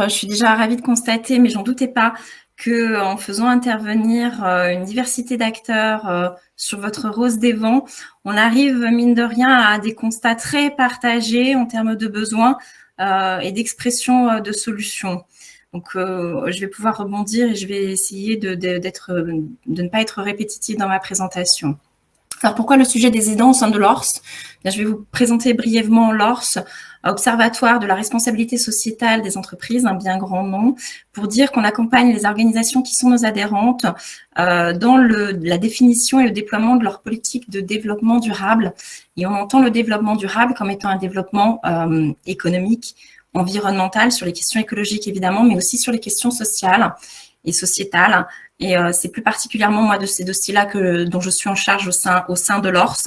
Je suis déjà ravie de constater, mais j'en doutais pas, qu'en faisant intervenir une diversité d'acteurs sur votre Rose des Vents, on arrive, mine de rien, à des constats très partagés en termes de besoins et d'expression de solutions. Donc, je vais pouvoir rebondir et je vais essayer de ne pas être répétitive dans ma présentation. Alors, pourquoi le sujet des aidants au sein de l'ORS? Je vais vous présenter brièvement l'ORS, Observatoire de la responsabilité sociétale des entreprises, un bien grand nom, pour dire qu'on accompagne les organisations qui sont nos adhérentes dans la définition et le déploiement de leur politique de développement durable. Et on entend le développement durable comme étant un développement économique, environnemental, sur les questions écologiques évidemment, mais aussi sur les questions sociales et sociétales. Et c'est plus particulièrement, moi, de ces dossiers-là dont je suis en charge au sein de l'ORS.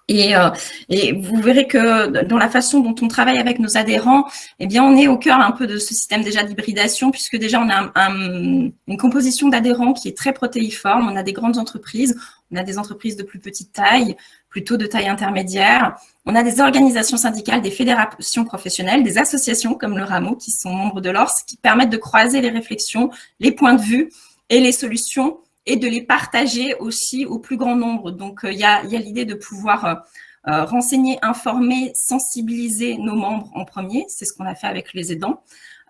Et vous verrez que dans la façon dont on travaille avec nos adhérents, eh bien, on est au cœur un peu de ce système déjà d'hybridation, puisque déjà on a une composition d'adhérents qui est très protéiforme. On a des grandes entreprises, on a des entreprises de plus petite taille, plutôt de taille intermédiaire. On a des organisations syndicales, des fédérations professionnelles, des associations comme le Rameau qui sont membres de l'ORS, qui permettent de croiser les réflexions, les points de vue et les solutions, et de les partager aussi au plus grand nombre. Donc, il y a l'idée de pouvoir renseigner, informer, sensibiliser nos membres en premier. C'est ce qu'on a fait avec les aidants.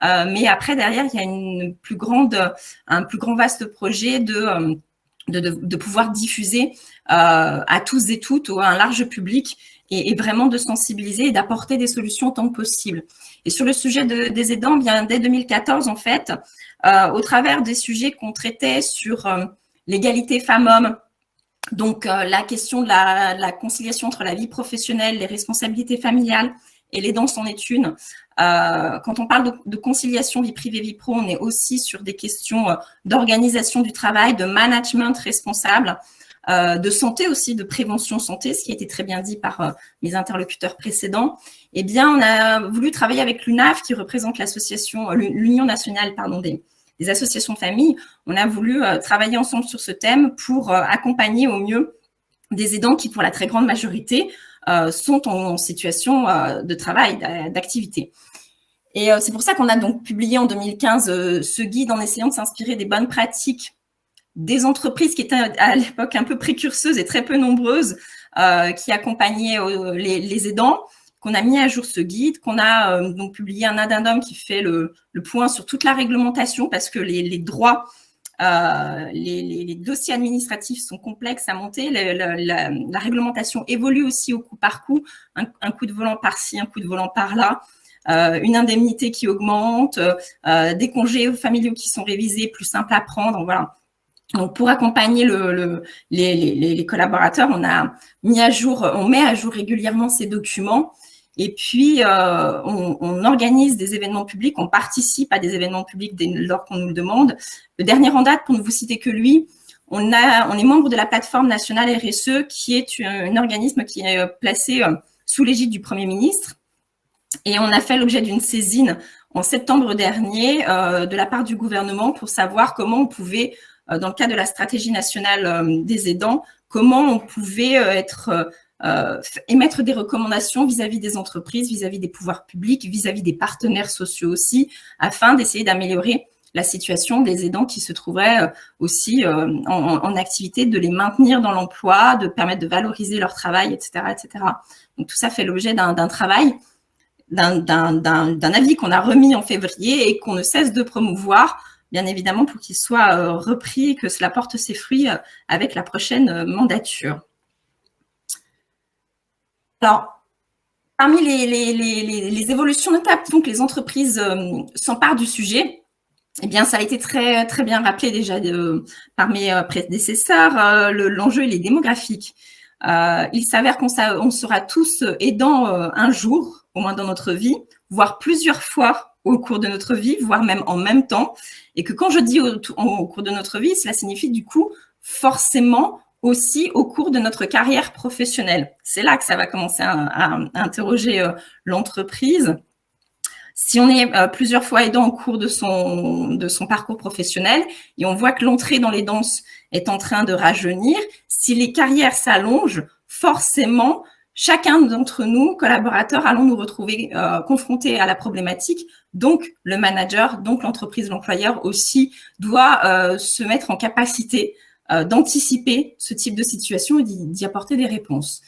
Mais après, derrière, il y a un plus grand vaste projet de pouvoir diffuser à tous et toutes, à un large public, et vraiment de sensibiliser et d'apporter des solutions autant que possible. Et sur le sujet des aidants, bien dès 2014, en fait, au travers des sujets qu'on traitait sur l'égalité femmes-hommes, donc la question de la conciliation entre la vie professionnelle, les responsabilités familiales et les danses en est une. Quand on parle de conciliation vie privée, vie pro, on est aussi sur des questions d'organisation du travail, de management responsable, de santé aussi, de prévention santé, ce qui a été très bien dit par mes interlocuteurs précédents. Eh bien, on a voulu travailler avec l'UNAF, qui représente l'Union nationale, des associations de famille. On a voulu travailler ensemble sur ce thème pour accompagner au mieux des aidants qui, pour la très grande majorité, sont en situation de travail, d'activité. Et c'est pour ça qu'on a donc publié en 2015 ce guide en essayant de s'inspirer des bonnes pratiques des entreprises qui étaient à l'époque un peu précurseuses et très peu nombreuses, qui accompagnaient les aidants, qu'on a mis à jour ce guide, qu'on a donc publié un addendum qui fait le point sur toute la réglementation, parce que les droits, les dossiers administratifs sont complexes à monter, la réglementation évolue aussi au coup par coup, un coup de volant par-ci, un coup de volant par-là, une indemnité qui augmente, des congés familiaux qui sont révisés, plus simples à prendre, voilà. Donc, pour accompagner les collaborateurs, on met à jour régulièrement ces documents. Et puis, on organise des événements publics, on participe à des événements publics lors qu'on nous le demande. Le dernier en date, pour ne vous citer que lui, on est membre de la plateforme nationale RSE, qui est un organisme qui est placé sous l'égide du Premier ministre. Et on a fait l'objet d'une saisine en septembre dernier de la part du gouvernement pour savoir comment on pouvait, dans le cadre de la stratégie nationale des aidants, comment on pouvait émettre des recommandations vis-à-vis des entreprises, vis-à-vis des pouvoirs publics, vis-à-vis des partenaires sociaux aussi, afin d'essayer d'améliorer la situation des aidants qui se trouveraient aussi en activité, de les maintenir dans l'emploi, de permettre de valoriser leur travail, etc., etc. Donc, tout ça fait l'objet d'un travail, d'un avis qu'on a remis en février et qu'on ne cesse de promouvoir, bien évidemment, pour qu'il soit repris et que cela porte ses fruits avec la prochaine mandature. Alors, parmi les évolutions notables, donc les entreprises s'emparent du sujet. Eh bien, ça a été très, très bien rappelé déjà par mes prédécesseurs. L'enjeu, il est démographique. Il s'avère qu'on sera tous aidants un jour, au moins dans notre vie, voire plusieurs fois au cours de notre vie, voire même en même temps. Et que quand je dis au cours de notre vie, cela signifie du coup forcément aussi au cours de notre carrière professionnelle. C'est là que ça va commencer à interroger l'entreprise. Si on est plusieurs fois aidant au cours de son parcours professionnel, et on voit que l'entrée dans les danses est en train de rajeunir, si les carrières s'allongent, forcément, chacun d'entre nous, collaborateurs, allons nous retrouver confrontés à la problématique. Donc, le manager, donc l'entreprise, l'employeur aussi doit se mettre en capacité d'anticiper ce type de situation et d'y apporter des réponses.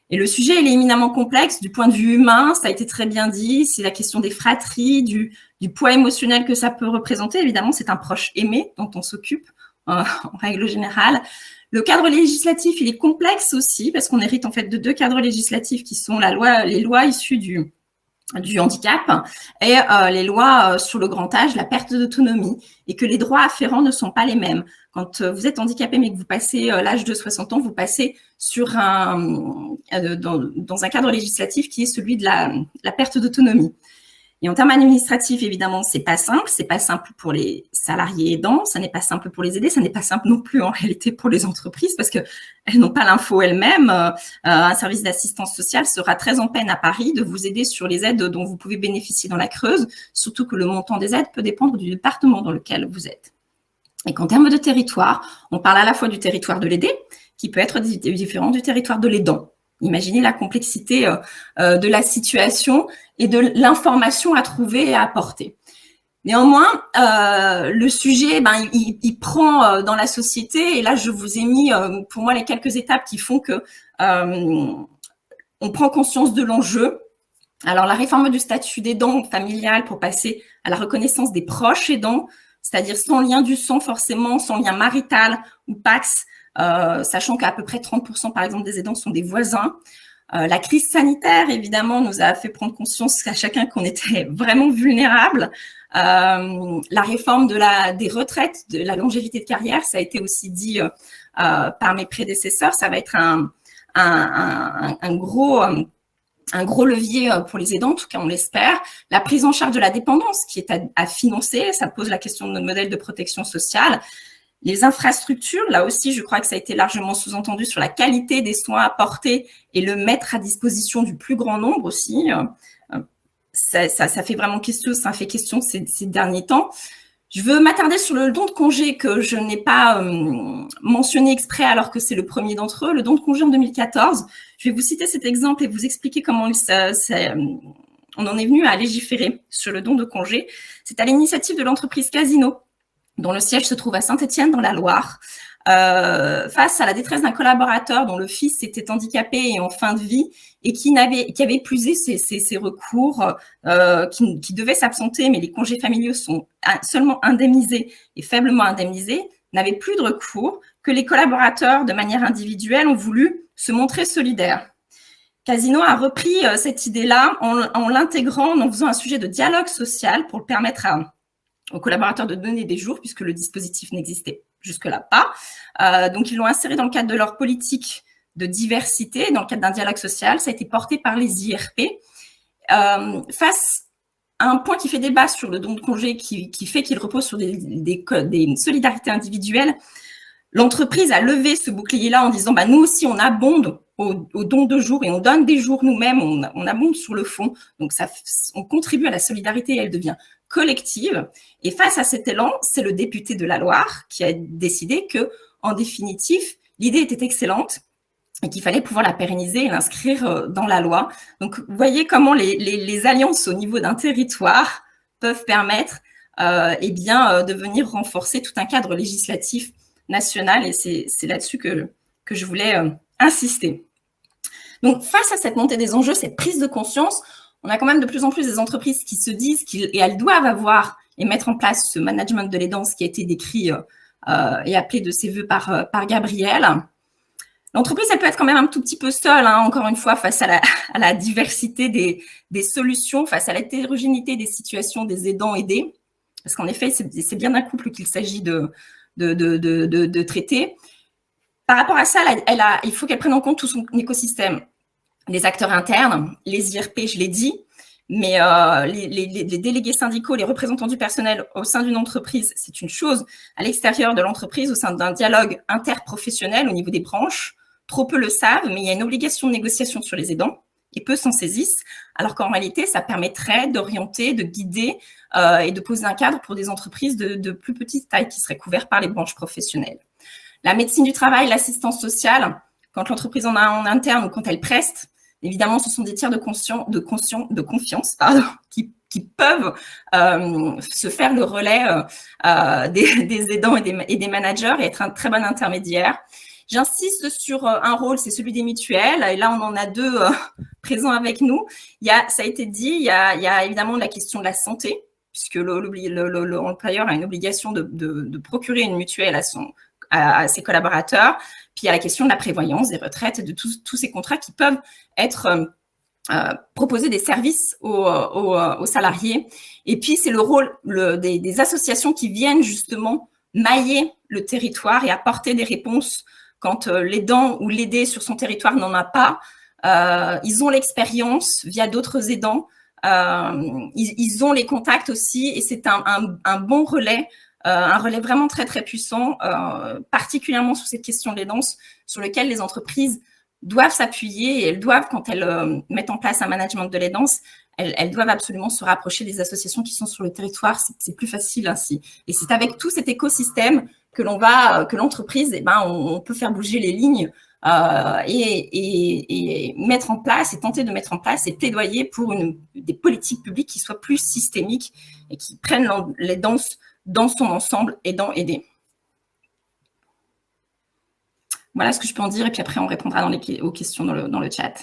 Et le sujet, il est éminemment complexe du point de vue humain, ça a été très bien dit, c'est la question des fratries, du poids émotionnel que ça peut représenter. Évidemment, c'est un proche aimé dont on s'occupe en règle générale. Le cadre législatif, il est complexe aussi parce qu'on hérite en fait de deux cadres législatifs qui sont les lois issues du handicap et les lois sur le grand âge, la perte d'autonomie, et que les droits afférents ne sont pas les mêmes. Quand vous êtes handicapé mais que vous passez l'âge de 60 ans, vous passez sur dans un cadre législatif qui est celui de la perte d'autonomie. Et en termes administratifs, évidemment, c'est pas simple pour les salariés aidants, ça n'est pas simple pour les aider, ça n'est pas simple non plus en réalité pour les entreprises parce que elles n'ont pas l'info elles-mêmes. Un service d'assistance sociale sera très en peine à Paris de vous aider sur les aides dont vous pouvez bénéficier dans la Creuse, surtout que le montant des aides peut dépendre du département dans lequel vous êtes. Et qu'en termes de territoire, on parle à la fois du territoire de l'aidé, qui peut être différent du territoire de l'aidant. Imaginez la complexité de la situation et de l'information à trouver et à apporter. Néanmoins, le sujet, il prend dans la société, et là, je vous ai mis, pour moi, les quelques étapes qui font que on prend conscience de l'enjeu. Alors, la réforme du statut d'aidant familial pour passer à la reconnaissance des proches aidants, c'est-à-dire sans lien du sang forcément, sans lien marital ou PACS, sachant qu'à peu près 30% par exemple des aidants sont des voisins. La crise sanitaire, évidemment, nous a fait prendre conscience à chacun qu'on était vraiment vulnérable. La réforme des retraites, de la longévité de carrière, ça a été aussi dit par mes prédécesseurs, ça va être un gros levier pour les aidants, en tout cas on l'espère. La prise en charge de la dépendance qui est à financer, ça pose la question de notre modèle de protection sociale. Les infrastructures, là aussi, je crois que ça a été largement sous-entendu sur la qualité des soins apportés et le mettre à disposition du plus grand nombre aussi. Ça fait vraiment question, ça fait question ces derniers temps. Je veux m'attarder sur le don de congé que je n'ai pas mentionné exprès alors que c'est le premier d'entre eux, le don de congé en 2014. Je vais vous citer cet exemple et vous expliquer comment on en est venu à légiférer sur le don de congé. C'est à l'initiative de l'entreprise Casino, dont le siège se trouve à Saint-Étienne dans la Loire, face à la détresse d'un collaborateur dont le fils était handicapé et en fin de vie et qui avait épuisé ses recours, qui devait s'absenter, mais les congés familiaux sont seulement indemnisés et faiblement indemnisés, n'avait plus de recours, que les collaborateurs, de manière individuelle, ont voulu se montrer solidaires. Casino a repris cette idée-là en l'intégrant, en faisant un sujet de dialogue social pour permettre aux collaborateurs de donner des jours, puisque le dispositif n'existait jusque-là pas. Donc, ils l'ont inséré dans le cadre de leur politique de diversité, dans le cadre d'un dialogue social. Ça a été porté par les IRP. Face à un point qui fait débat sur le don de congé, qui fait qu'il repose sur des solidarités individuelles, l'entreprise a levé ce bouclier-là en disant nous aussi, on abonde au don de jours et on donne des jours nous-mêmes, on abonde sur le fond. Donc, on contribue à la solidarité et elle devient collective. Et face à cet élan, c'est le député de la Loire qui a décidé que, en définitive, l'idée était excellente et qu'il fallait pouvoir la pérenniser et l'inscrire dans la loi. Donc, vous voyez comment les alliances au niveau d'un territoire peuvent permettre de venir renforcer tout un cadre législatif national, et c'est là-dessus que je voulais insister. Donc, face à cette montée des enjeux, cette prise de conscience, on a quand même de plus en plus des entreprises qui se disent qu'elles doivent avoir et mettre en place ce management de l'aidance qui a été décrit et appelé de ses voeux par Gabriel. L'entreprise, elle peut être quand même un tout petit peu seule, encore une fois, face à la diversité des solutions, face à l'hétérogénéité des situations des aidants aidés. Parce qu'en effet, c'est bien d'un couple qu'il s'agit de traiter. Par rapport à ça, il faut qu'elle prenne en compte tout son écosystème. Les acteurs internes, les IRP, je l'ai dit, mais les délégués syndicaux, les représentants du personnel au sein d'une entreprise, c'est une chose. À l'extérieur de l'entreprise, au sein d'un dialogue interprofessionnel au niveau des branches, trop peu le savent, mais il y a une obligation de négociation sur les aidants et peu s'en saisissent, alors qu'en réalité, ça permettrait d'orienter, de guider et de poser un cadre pour des entreprises de plus petite taille qui seraient couvertes par les branches professionnelles. La médecine du travail, l'assistance sociale, quand l'entreprise en a en interne ou quand elle preste, Évidemment, ce sont des tiers de confiance, pardon, qui peuvent se faire le relais des aidants et des managers et être un très bon intermédiaire. J'insiste sur un rôle, c'est celui des mutuelles. Et là, on en a deux présents avec nous. Ça a été dit, il y a évidemment la question de la santé, puisque l'employeur a une obligation de procurer une mutuelle à ses collaborateurs. Puis il y a la question de la prévoyance, des retraites, de tous ces contrats qui peuvent être proposer des services aux salariés. Et puis, c'est le rôle des associations qui viennent justement mailler le territoire et apporter des réponses quand l'aidant ou l'aidé sur son territoire n'en a pas. Ils ont l'expérience via d'autres aidants. Ils ont les contacts aussi et c'est un bon relais, un relais vraiment très, très puissant, particulièrement sur cette question de l'aidance, sur lequel les entreprises doivent s'appuyer et elles doivent, quand elles mettent en place un management de l'aidance, elles doivent absolument se rapprocher des associations qui sont sur le territoire. C'est plus facile ainsi. Et c'est avec tout cet écosystème que l'entreprise, on peut faire bouger les lignes et mettre en place et tenter de mettre en place et plaidoyer pour des politiques publiques qui soient plus systémiques et qui prennent l'aidance dans son ensemble, aidant, aider. Voilà ce que je peux en dire et puis après on répondra aux questions dans le chat.